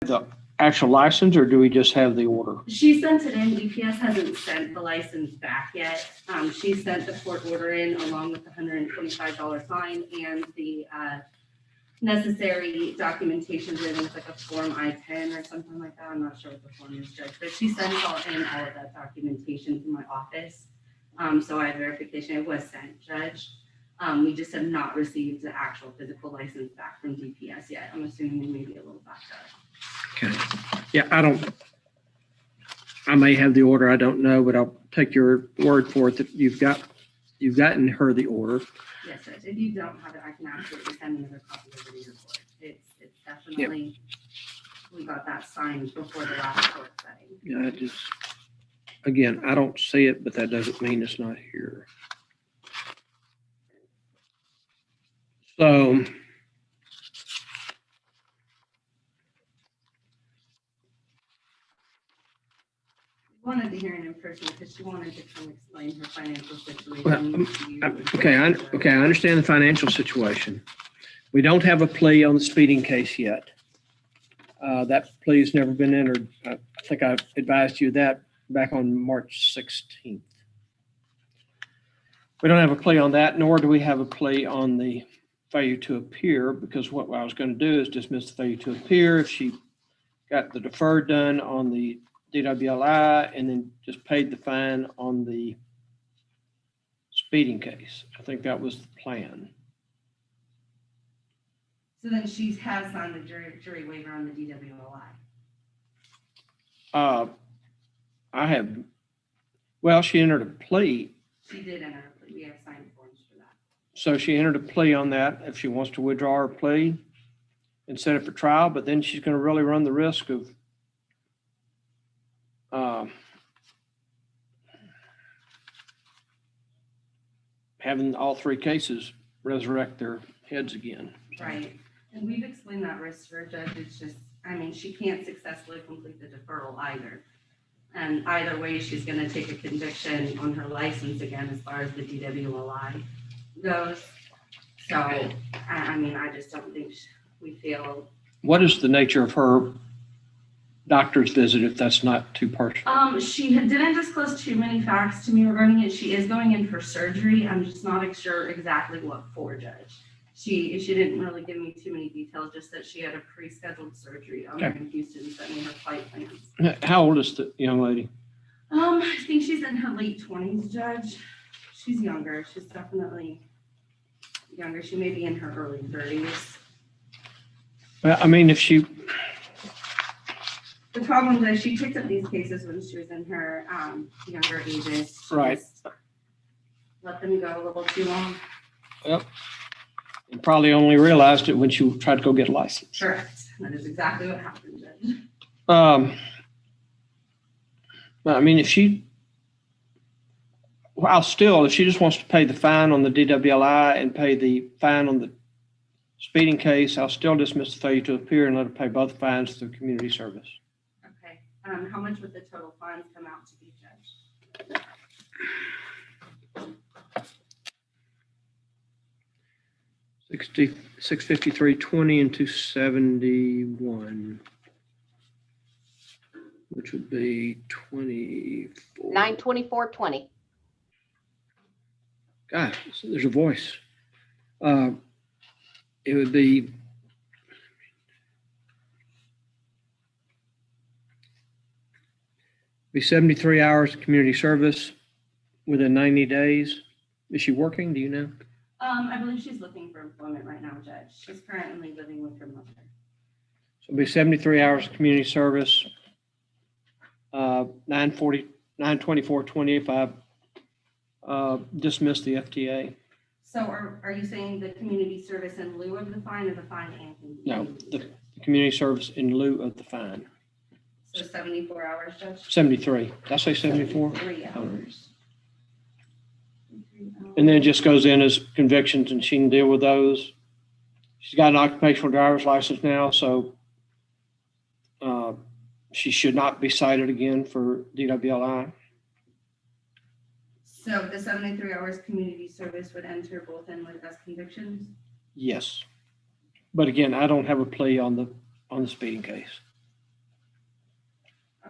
the actual license or do we just have the order? She sent it in. DPS hasn't sent the license back yet. She sent the court order in along with the $125 fine and the necessary documentation. I think it's like a Form I-10 or something like that. I'm not sure what the form is, Judge, but she sent all of that documentation to my office. So I have verification it was sent, Judge. We just have not received the actual physical license back from DPS yet. I'm assuming they may be a little backed up. Okay. Yeah, I may have the order. I don't know, but I'll take your word for it that you've gotten her the order. Yes, Judge. If you don't have it, I can absolutely send another copy over to your court. It's definitely, we got that signed before the last court setting. Yeah, again, I don't see it, but that doesn't mean it's not here. So, Wanted to hear it in person because she wanted to come explain her financial situation. okay, I understand the financial situation. We don't have a plea on the speeding case yet. That plea has never been entered. I think I advised you that back on March 16th. We don't have a plea on that, nor do we have a plea on the failure to appear, because what I was going to do is dismiss the failure to appear if she got the deferred done on the DWLI and then just paid the fine on the speeding case. I think that was the plan. So then she has signed the jury waiver on the DWLI. She entered a plea. She did enter a plea. We have signed forms for that. So she entered a plea on that if she wants to withdraw her plea and set it for trial, but then she's going to really run the risk of having all three cases resurrect their heads again. Right. And we've explained that risk to her, Judge. It's just, she can't successfully complete the deferral either. And either way, she's going to take a conviction on her license again as far as the DWLI goes. So, I just don't think we feel. What is the nature of her doctor's visit, if that's not too personal? She didn't disclose too many facts to me regarding it. She is going in for surgery. I'm just not sure exactly what for, Judge. She didn't really give me too many details, just that she had a pre-scheduled surgery in Houston, sent me her flight plans. How old is the young lady? I think she's in her late 20s, Judge. She's younger. She's definitely younger. She may be in her early 30s. Well, if she... The problem is she picked up these cases when she was in her younger ages. Right. Let them go a little too long. Yep. And probably only realized it when she tried to go get a license. Correct. That is exactly what happened, Judge. If she just wants to pay the fine on the DWLI and pay the fine on the speeding case, I'll still dismiss the failure to appear and let her pay both fines through community service. Okay. How much would the total fines come out to be, Judge? $653.20 and $271, which would be 24. $924.20. God, there's a voice. It would be be 73 hours of community service within 90 days. Is she working? Do you know? I believe she's looking for employment right now, Judge. She's currently living with her mother. So it'll be 73 hours of community service, 924.20 if I dismiss the FTA. So are you saying the community service in lieu of the fine or the fine and community? No, the community service in lieu of the fine. So 74 hours, Judge? 73. Did I say 74? 3 hours. And then it just goes in as convictions and she can deal with those. She's got an occupational driver's license now, so she should not be cited again for DWLI. So the 73 hours community service would enter both in with as convictions? Yes. But again, I don't have a plea on the speeding case.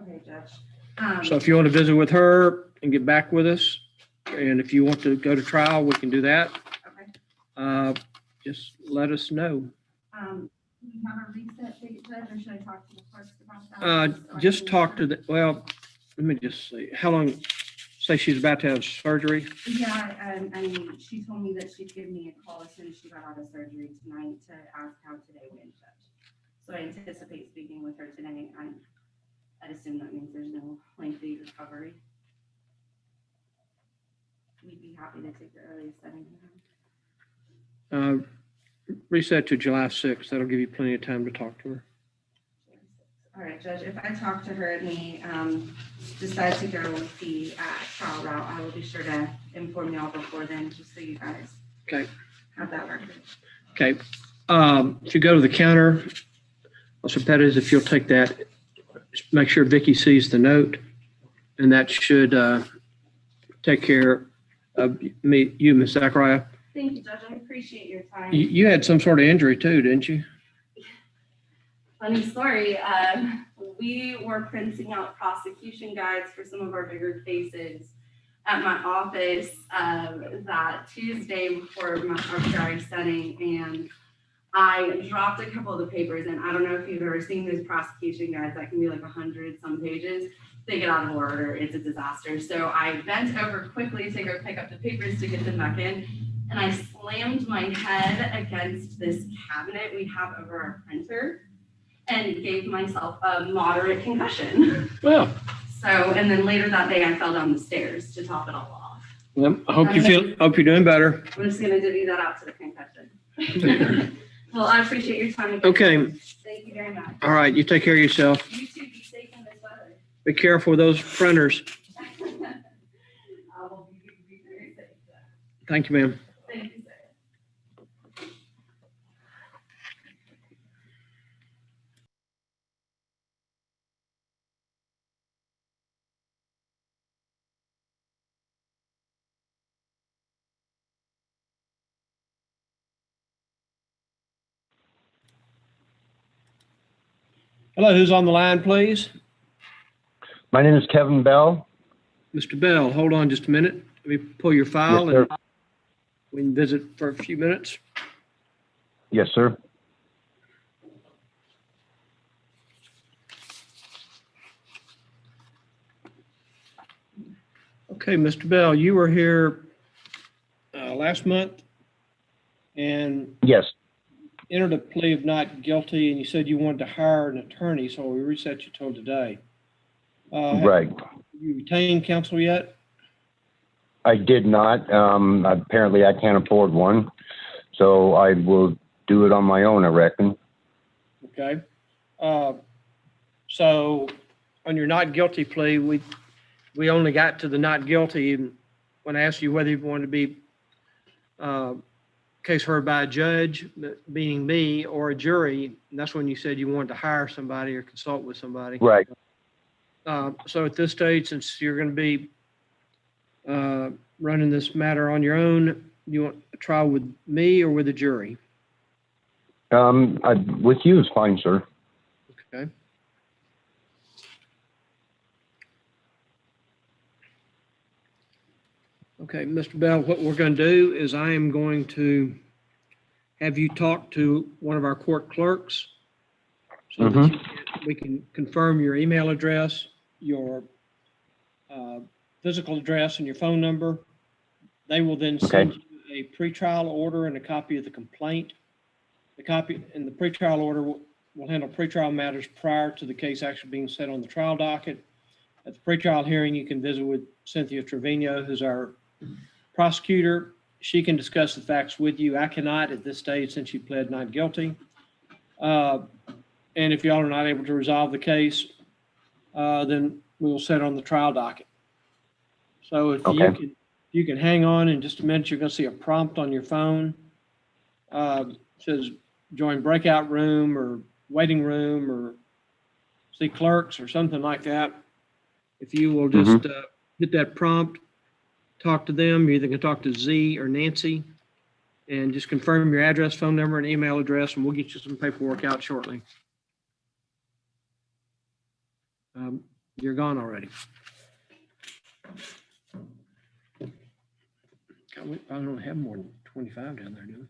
Okay, Judge. So if you want to visit with her and get back with us, and if you want to go to trial, we can do that. Okay. Just let us know. Do you have a reset date, Judge, or should I talk to the clerks about that? So I Just can- talk to the, well, let me just see, how long, say she's about to have surgery? Yeah, I mean, she told me that she'd give me a call as soon as she got out of surgery tonight to ask how today went, Judge. So I anticipate speaking with her today. I'd assume that means there's no lengthy recovery. We'd be happy to take the earliest setting. Reset to July 6th. That'll give you plenty of time to talk to her. All right, Judge, if I talk to her and we decide to go with the trial route, I will be sure to inform y'all before then, just so you guys Okay. have that record. Okay. If you go to the counter, Officer Pettis, if you'll take that, make sure Vicky sees the note, and that should take care of you, Ms. Zachariah. Thank you, Judge. I appreciate your time. You had some sort of injury too, didn't you? Funny story. We were printing out prosecution guides for some of our bigger cases at my office that Tuesday before our jury setting, and I dropped a couple of the papers. And I don't know if you've ever seen those prosecution guides that can be like 100 some pages. They get out of order. It's a disaster. So I bent over quickly to go pick up the papers to get them back in. And I slammed my head against this cabinet we have over our printer and gave myself a moderate concussion. Well, So, and then later that day, I fell down the stairs to top it all off. well, I hope you're doing better. I'm just gonna divvy that out to the concussion. Well, I appreciate your time. Again. Okay. Thank you very much. All right. You take care of yourself. You too, be safe in this weather. Be careful with those printers. I will be very safe. Thank you, ma'am. Thank you, sir. Hello, who's on the line, please? My name is Kevin Bell. Mr. Bell, hold on just a minute. Let me pull your file Yes, sir. and we can visit for a few minutes. Yes, sir. Okay, Mr. Bell, you were here last month and Yes. entered a plea of not guilty, and you said you wanted to hire an attorney, so we reset you till today. Right. Have you retained counsel yet? I did not. Apparently, I can't afford one, so I will do it on my own, I reckon. Okay. So on your not guilty plea, we only got to the not guilty and when I asked you whether you wanted to be case heard by a judge, being me, or a jury, and that's when you said you wanted to hire somebody or consult with somebody. Right. So at this stage, since you're going to be running this matter on your own, you want a trial with me or with a jury? With you is fine, sir. Okay. Okay, Mr. Bell, what we're going to do is I am going to have you talk to one of our court clerks so that we can confirm your email address, your physical address, and your phone number. They will then send you a pretrial order and a copy of the complaint. The copy and the pretrial order will handle pretrial matters prior to the case actually being set on the trial docket. At the pretrial hearing, you can visit with Cynthia Trevino, who's our prosecutor. She can discuss the facts with you. I cannot at this stage since you pled not guilty. And if y'all are not able to resolve the case, then we will set on the trial docket. So if you can hang on in just a minute, you're going to see a prompt on your phone. It says join breakout room or waiting room or see clerks or something like that. If you will just hit that prompt, talk to them. You're either going to talk to Z or Nancy and just confirm your address, phone number, and email address, and we'll get you some paperwork out shortly. You're gone already. God, I don't have more than 25 down there, do we?